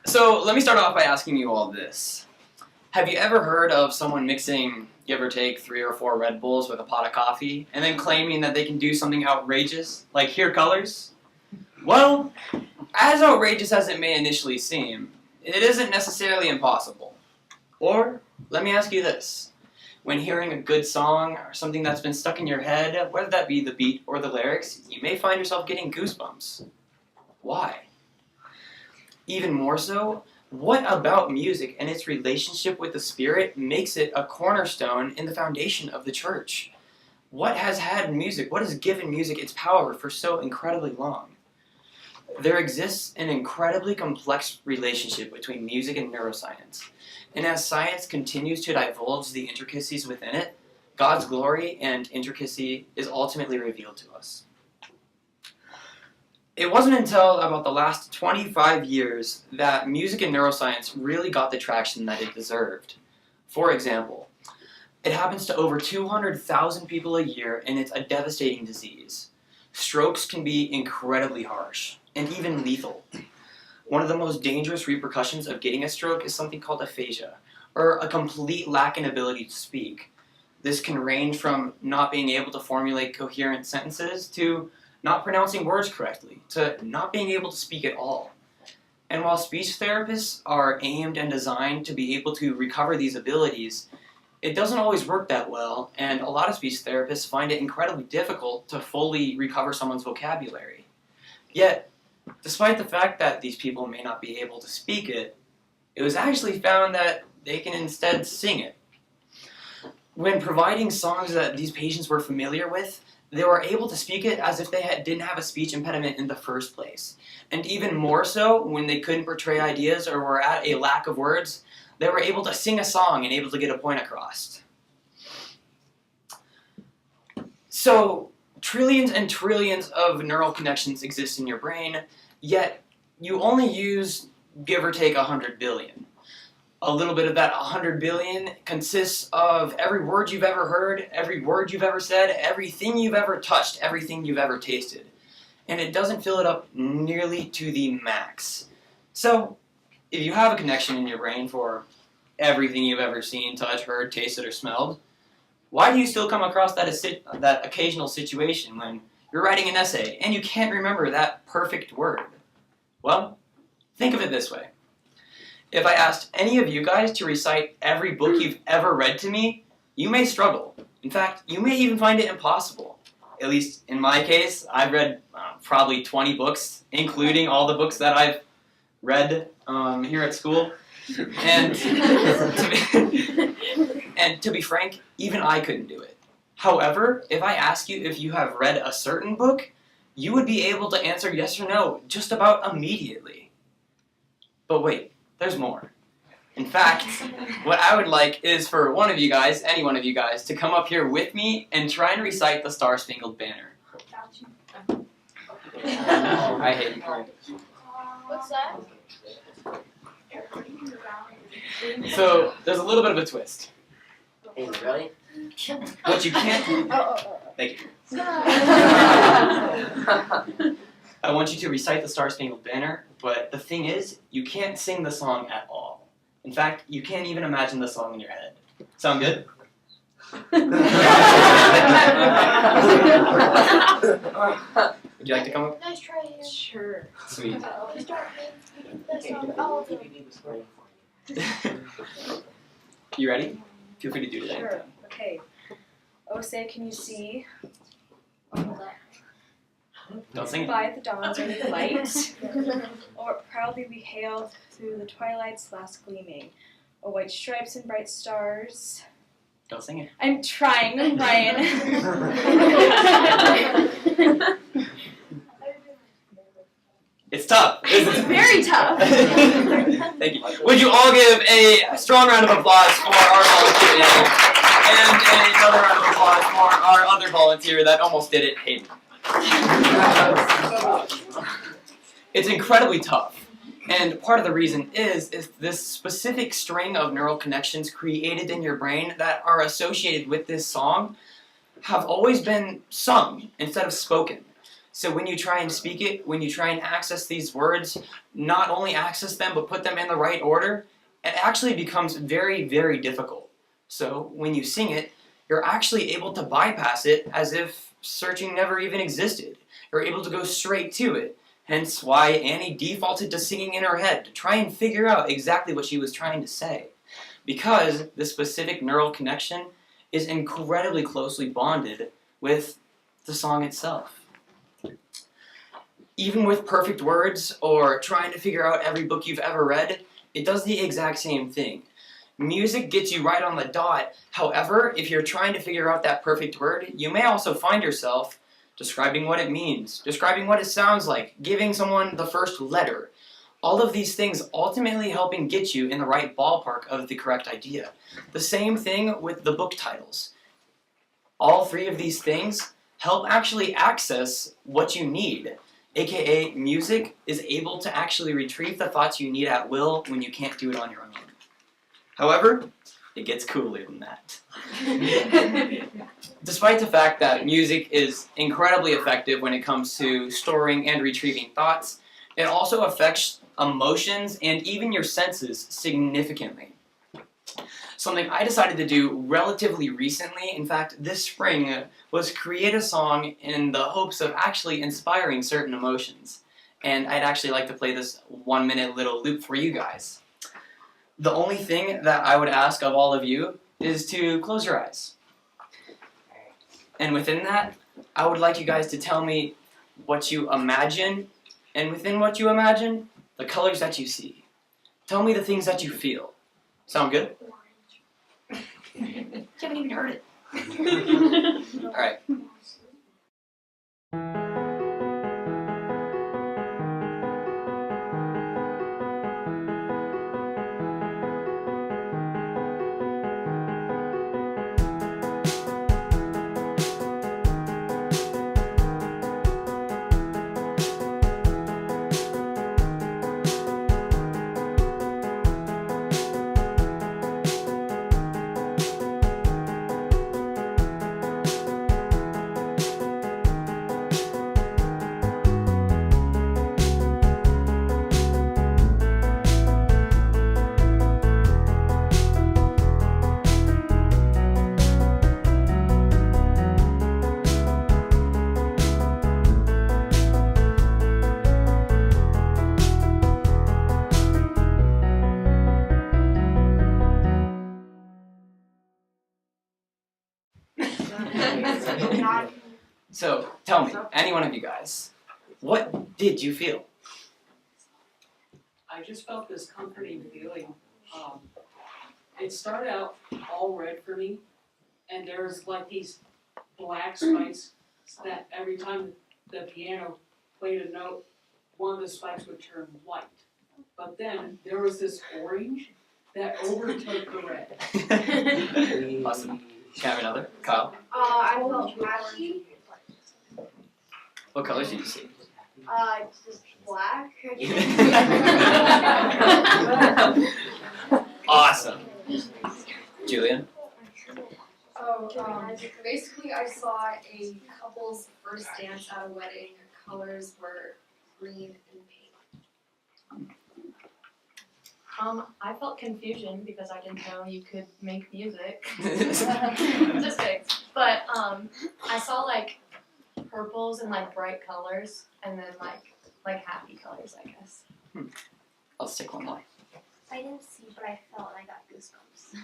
So let me start off by asking you all this. Have you ever heard of someone mixing, give or take, 3 or 4 Red Bulls with a pot of coffee and then claiming that they can do something outrageous, like hear colors? Well, as outrageous as it may initially seem, it isn't necessarily impossible. Or, let me ask you this. When hearing a good song or something that's been stuck in your head, whether that be the beat or the lyrics, you may find yourself getting goosebumps. Why? Even more so, what about music and its relationship with the Spirit makes it a cornerstone in the foundation of the church? What has given music its power for so incredibly long? There exists an incredibly complex relationship between music and neuroscience, and as science continues to divulge the intricacies within it, God's glory and intricacy is ultimately revealed to us. It wasn't until about the last 25 years that music and neuroscience really got the traction that it deserved. For example, it happens to over 200,000 people a year, and it's a devastating disease. Strokes can be incredibly harsh and even lethal. One of the most dangerous repercussions of getting a stroke is something called aphasia, or a complete lack in ability to speak. This can range from not being able to formulate coherent sentences to not pronouncing words correctly, to not being able to speak at all. And while speech therapists are aimed and designed to be able to recover these abilities, it doesn't always work that well, and a lot of speech therapists find it incredibly difficult to fully recover someone's vocabulary. Yet, despite the fact that these people may not be able to speak it, it was actually found that they can instead sing it. When providing songs that these patients were familiar with, they were able to speak it as if they didn't have a speech impediment in the first place. And even more so, when they couldn't portray ideas or were at a lack of words, they were able to sing a song and able to get a point across. So, trillions and trillions of neural connections exist in your brain, yet you only use, give or take, 100 billion. A little bit of that 100 billion consists of every word you've ever heard, every word you've ever said, everything you've ever touched, everything you've ever tasted. And it doesn't fill it up nearly to the max. So, if you have a connection in your brain for everything you've ever seen, touched, heard, tasted, or smelled, why do you still come across that occasional situation when you're writing an essay and you can't remember that perfect word? Well, think of it this way. If I asked any of you guys to recite every book you've ever read to me, you may struggle. In fact, you may even find it impossible. At least in my case, I've read probably 20 books, including all the books that I've read here at school. And to be frank, even I couldn't do it. However, if I ask you if you have read a certain book, you would be able to answer yes or no just about immediately. But wait. There's more. In fact, what I would like is for one of you guys, any one of you guys, to come up here with me and try and recite the Star-Spangled Banner. I hate you. What's that? So, there's a little bit of a twist. Hey, really? What you can't do... Thank you. I want you to recite the Star-Spangled Banner, but the thing is, you can't sing the song at all. In fact, you can't even imagine the song in your head. Sound good? Would you like to come up? Nice try here. Sure. Sweet. You ready? Feel free to do it anytime. Sure. Okay. Oh, say, can you see? Don't sing it. By the dawn's early light, or proudly we hailed through the twilight's last gleaming, o white stripes and bright stars. Don't sing it. I'm trying, Ryan. It's tough. It's very tough. Thank you. Would you all give a strong round of applause for our volunteer and another round of applause for our other volunteer that almost did it, Hayden. It's incredibly tough. And part of the reason is this specific string of neural connections created in your brain that are associated with this song have always been sung instead of spoken. So when you try and speak it, when you try and access these words, not only access them, but put them in the right order, it actually becomes very, very difficult. So when you sing it, you're actually able to bypass it as if searching never even existed. You're able to go straight to it. Hence why Annie defaulted to singing in her head to try and figure out exactly what she was trying to say. Because the specific neural connection is incredibly closely bonded with the song itself. Even with perfect words or trying to figure out every book you've ever read, it does the exact same thing. Music gets you right on the dot. However, if you're trying to figure out that perfect word, you may also find yourself describing what it means, describing what it sounds like, giving someone the first letter. All of these things ultimately helping get you in the right ballpark of the correct idea. The same thing with the book titles. All three of these things help actually access what you need, aka music is able to actually retrieve the thoughts you need at will when you can't do it on your own. However, it gets cooler than that. Despite the fact that music is incredibly effective when it comes to storing and retrieving thoughts, it also affects emotions and even your senses significantly. Something I decided to do relatively recently, in fact this spring, was create a song in the hopes of actually inspiring certain emotions. And I'd actually like to play this 1-minute little loop for you guys. The only thing that I would ask of all of you is to close your eyes. And within that, I would like you guys to tell me what you imagine, and within what you imagine, the colors that you see. Tell me the things that you feel. Sound good? You haven't even heard it. Alright. So, tell me, any one of you guys, what did you feel? I just felt this comforting feeling. It started out all red for me, and there's like these black spikes that every time the piano played a note, one of the spikes would turn white. But then there was this orange that overtook the red. Awesome. Can I have another? Kyle? I felt ashy, What colors did you see? just black. Awesome. Julian? Basically I saw a couple's first dance at a wedding. Colors were green and pink. I felt confusion because I didn't know you could make music. Just kidding. But I saw like purples and like bright colors, and then like happy colors, I guess. I'll stick one more. I didn't see, but I felt and I got goosebumps.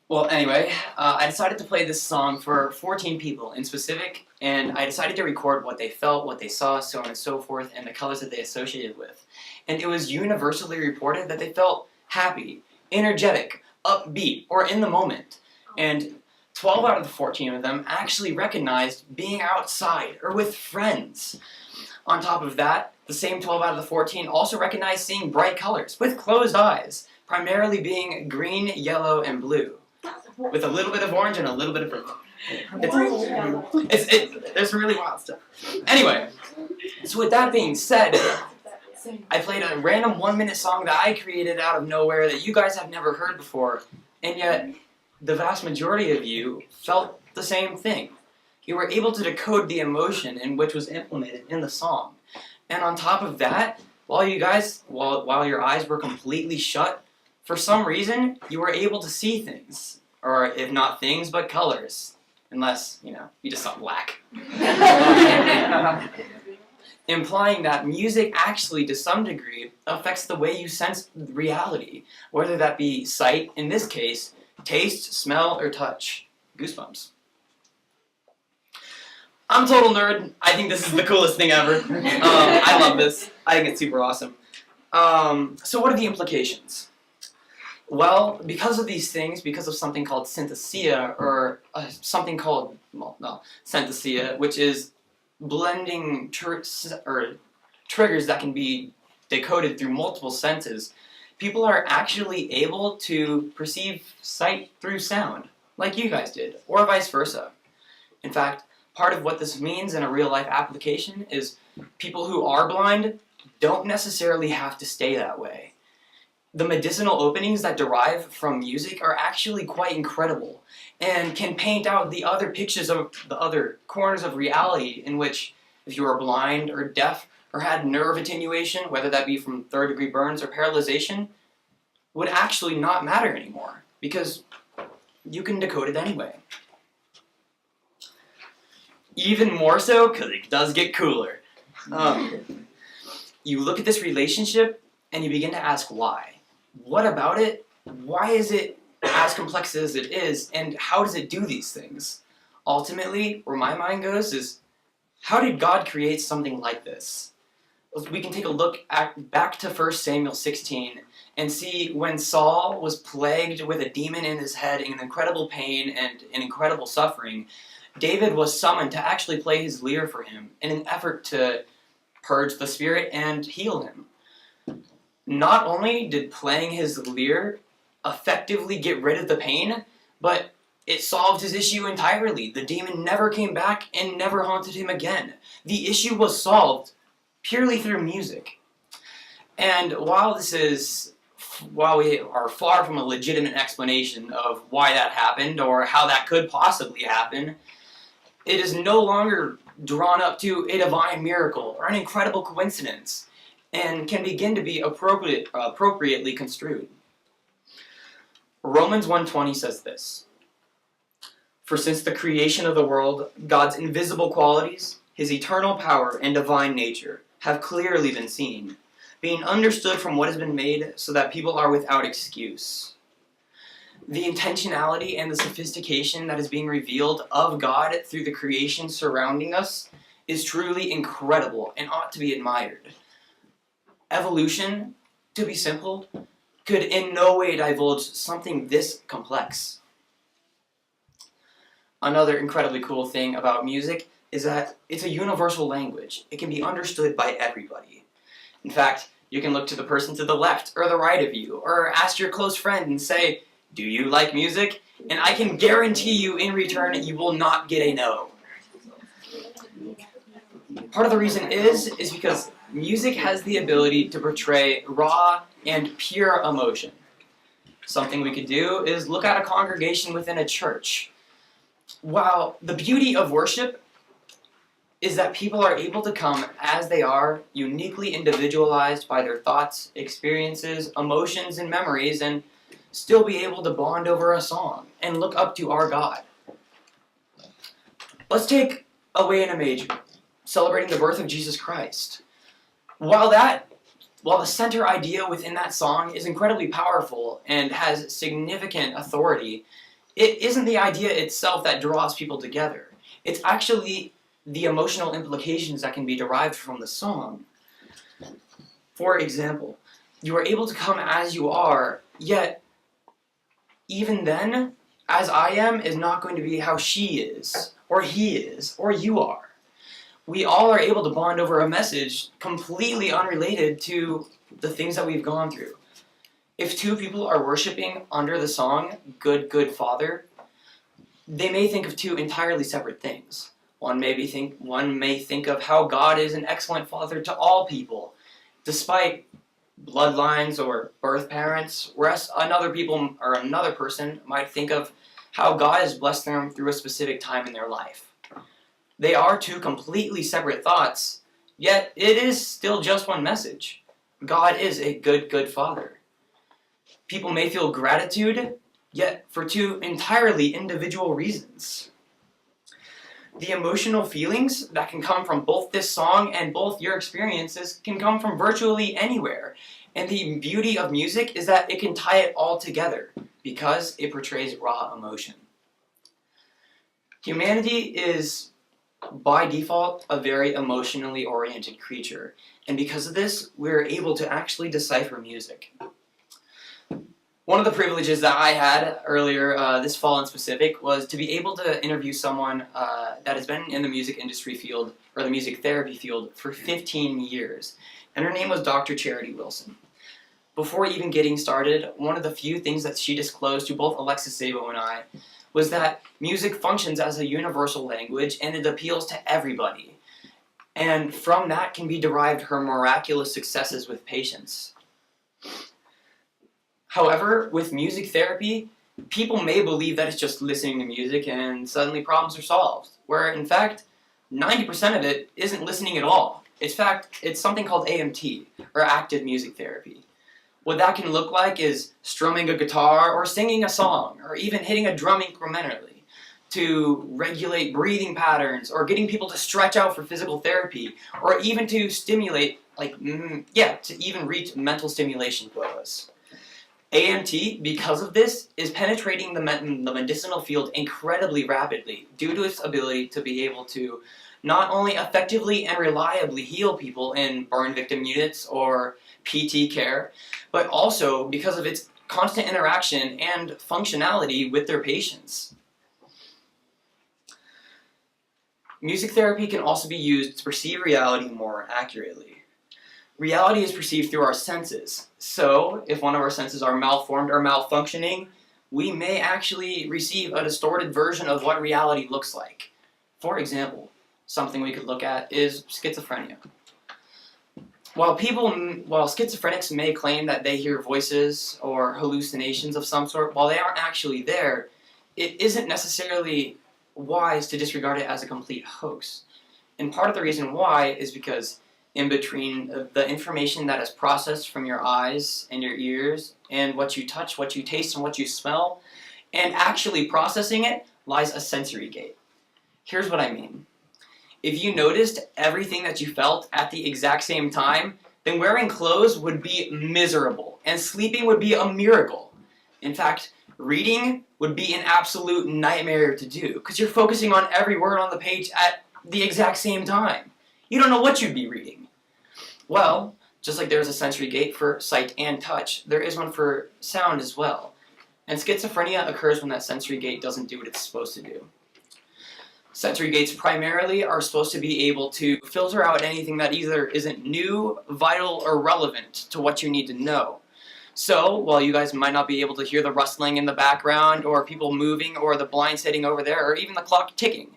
Well, anyway, I decided to play this song for 14 people in specific, and I decided to record what they felt, what they saw, so on and so forth, and the colors that they associated with. And it was universally reported that they felt happy, energetic, upbeat, or in the moment. And 12 out of the 14 of them actually recognized being outside or with friends. On top of that, the same 12 out of the 14 also recognized seeing bright colors with closed eyes, primarily being green, yellow, and blue, with a little bit of orange and a little bit of purple. There's some really wild stuff. Anyway, so with that being said, I played a random 1-minute song that I created out of nowhere that you guys have never heard before, and yet the vast majority of you felt the same thing. You were able to decode the emotion in which was implemented in the song. And on top of that, while your eyes were completely shut, for some reason, you were able to see things. Or if not things, but colors. Unless, you just saw black. Implying that music actually, to some degree, affects the way you sense reality. Whether that be sight, in this case, taste, smell, or touch. Goosebumps. I'm a total nerd. I think this is the coolest thing ever. I love this. I think it's super awesome. So what are the implications? Well, because of these things, because of something called synthesia, or something called, synthesia, which is blending triggers that can be decoded through multiple senses, people are actually able to perceive sight through sound, like you guys did, or vice versa. In fact, part of what this means in a real-life application is people who are blind don't necessarily have to stay that way. The medicinal openings that derive from music are actually quite incredible and can paint out the other pictures of the other corners of reality in which, if you are blind or deaf or had nerve attenuation, whether that be from third-degree burns or paralyzation, would actually not matter anymore because you can decode it anyway. Even more so because it does get cooler. You look at this relationship and you begin to ask why. What about it? Why is it as complex as it is, and how does it do these things? Ultimately, where my mind goes is, how did God create something like this? We can take a look back to 1 Samuel 16 and see when Saul was plagued with a demon in his head in incredible pain and in incredible suffering, David was summoned to actually play his lyre for him in an effort to purge the spirit and heal him. Not only did playing his lyre effectively get rid of the pain, but it solved his issue entirely. The demon never came back and never haunted him again. The issue was solved purely through music. And while we are far from a legitimate explanation of why that happened or how that could possibly happen, it is no longer drawn up to a divine miracle or an incredible coincidence, and can begin to be appropriately construed. Romans 1:20 says this: "For since the creation of the world, God's invisible qualities, his eternal power and divine nature, have clearly been seen, being understood from what has been made, so that people are without excuse." The intentionality and the sophistication that is being revealed of God through the creation surrounding us is truly incredible and ought to be admired. Evolution, to be simple, could in no way divulge something this complex. Another incredibly cool thing about music is that it's a universal language. It can be understood by everybody. In fact, you can look to the person to the left or the right of you, or ask your close friend and say, "Do you like music?" And I can guarantee you in return you will not get a no. Part of the reason is because music has the ability to portray raw and pure emotion. Something we could do is look at a congregation within a church. While the beauty of worship is that people are able to come as they are, uniquely individualized by their thoughts, experiences, emotions, and memories, and still be able to bond over a song and look up to our God. Let's take Away in a Major, celebrating the birth of Jesus Christ. While the center idea within that song is incredibly powerful and has significant authority, it isn't the idea itself that draws people together. It's actually the emotional implications that can be derived from the song. For example, you are able to come as you are, yet even then, as I am is not going to be how she is, or he is, or you are. We all are able to bond over a message completely unrelated to the things that we've gone through. If two people are worshiping under the song, Good, Good Father, they may think of two entirely separate things. One may think of how God is an excellent father to all people, despite bloodlines or birth parents, whereas another person might think of how God has blessed them through a specific time in their life. They are two completely separate thoughts, yet it is still just one message. God is a good, good Father. People may feel gratitude, yet for two entirely individual reasons. The emotional feelings that can come from both this song and both your experiences can come from virtually anywhere. And the beauty of music is that it can tie it all together because it portrays raw emotion. Humanity is, by default, a very emotionally oriented creature. And because of this, we're able to actually decipher music. One of the privileges that I had earlier this fall in specific was to be able to interview someone that has been in the music industry field, or the music therapy field, for 15 years. And her name was Dr. Charity Wilson. Before even getting started, one of the few things that she disclosed to both Alexis Sabo and I was that music functions as a universal language and it appeals to everybody. And from that can be derived her miraculous successes with patients. However, with music therapy, people may believe that it's just listening to music and suddenly problems are solved, where in fact, 90% of it isn't listening at all. In fact, it's something called AMT, or active music therapy. What that can look like is strumming a guitar or singing a song, or even hitting a drum incrementally to regulate breathing patterns, or getting people to stretch out for physical therapy, or even to stimulate, to even reach mental stimulation quotas. AMT, because of this, is penetrating the medicinal field incredibly rapidly due to its ability to be able to not only effectively and reliably heal people in burn victim units or PT care, but also because of its constant interaction and functionality with their patients. Music therapy can also be used to perceive reality more accurately. Reality is perceived through our senses, so if one of our senses are malformed or malfunctioning, we may actually receive a distorted version of what reality looks like. For example, something we could look at is schizophrenia. While schizophrenics may claim that they hear voices or hallucinations of some sort, while they aren't actually there, it isn't necessarily wise to disregard it as a complete hoax. And part of the reason why is because in between the information that is processed from your eyes and your ears and what you touch, what you taste, and what you smell, and actually processing it lies a sensory gate. Here's what I mean. If you noticed everything that you felt at the exact same time, then wearing clothes would be miserable, and sleeping would be a miracle. In fact, reading would be an absolute nightmare to do, because you're focusing on every word on the page at the exact same time. You don't know what you'd be reading. Well, just like there's a sensory gate for sight and touch, there is one for sound as well. And schizophrenia occurs when that sensory gate doesn't do what it's supposed to do. Sensory gates primarily are supposed to be able to filter out anything that either isn't new, vital, or relevant to what you need to know. So, while you guys might not be able to hear the rustling in the background, or people moving, or the blinds sitting over there, or even the clock ticking,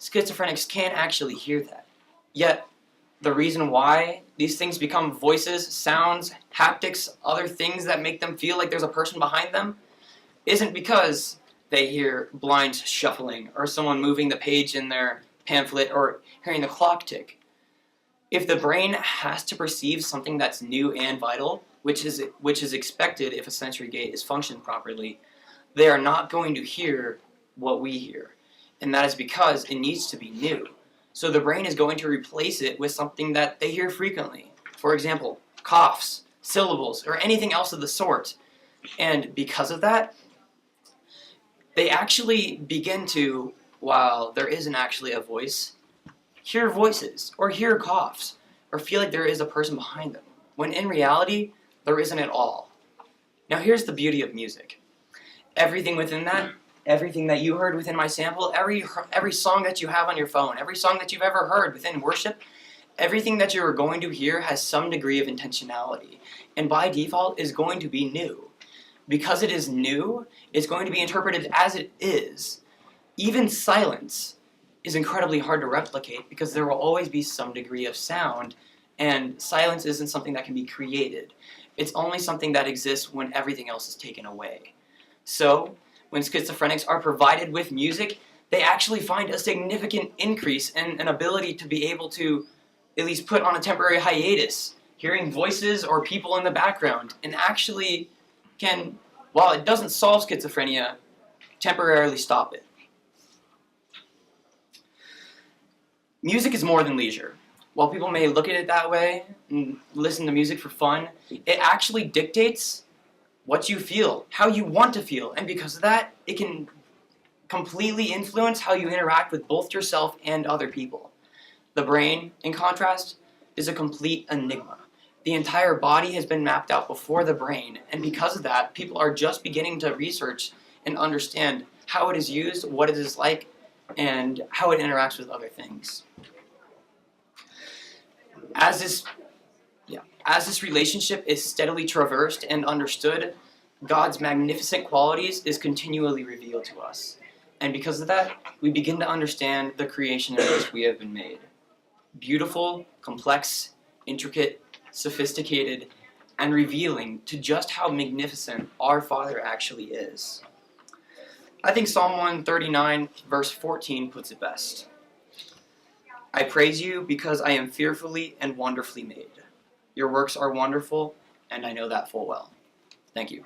schizophrenics can actually hear that. Yet, the reason why these things become voices, sounds, haptics, other things that make them feel like there's a person behind them, isn't because they hear blinds shuffling, or someone moving the page in their pamphlet, or hearing the clock tick. If the brain has to perceive something that's new and vital, which is expected if a sensory gate is functioned properly, they are not going to hear what we hear. And that is because it needs to be new. So the brain is going to replace it with something that they hear frequently. For example, coughs, syllables, or anything else of the sort. And because of that, they actually begin to, while there isn't actually a voice, hear voices, or hear coughs, or feel like there is a person behind them, when in reality, there isn't at all. Now here's the beauty of music. Everything within that, everything that you heard within my sample, every song that you have on your phone, every song that you've ever heard within worship, everything that you're going to hear has some degree of intentionality, and by default is going to be new. Because it is new, it's going to be interpreted as it is. Even silence is incredibly hard to replicate because there will always be some degree of sound, and silence isn't something that can be created. It's only something that exists when everything else is taken away. So, when schizophrenics are provided with music, they actually find a significant increase in an ability to be able to at least put on a temporary hiatus, hearing voices or people in the background, and actually can, while it doesn't solve schizophrenia, temporarily stop it. Music is more than leisure. While people may look at it that way and listen to music for fun, it actually dictates what you feel, how you want to feel, and because of that, it can completely influence how you interact with both yourself and other people. The brain, in contrast, is a complete enigma. The entire body has been mapped out before the brain, and because of that, people are just beginning to research and understand how it is used, what it is like, and how it interacts with other things. As this relationship is steadily traversed and understood, God's magnificent qualities is continually revealed to us. And because of that, we begin to understand the creation in which we have been made. Beautiful, complex, intricate, sophisticated, and revealing to just how magnificent our Father actually is. I think Psalm 139, verse 14 puts it best. I praise you because I am fearfully and wonderfully made. Your works are wonderful, and I know that full well. Thank you.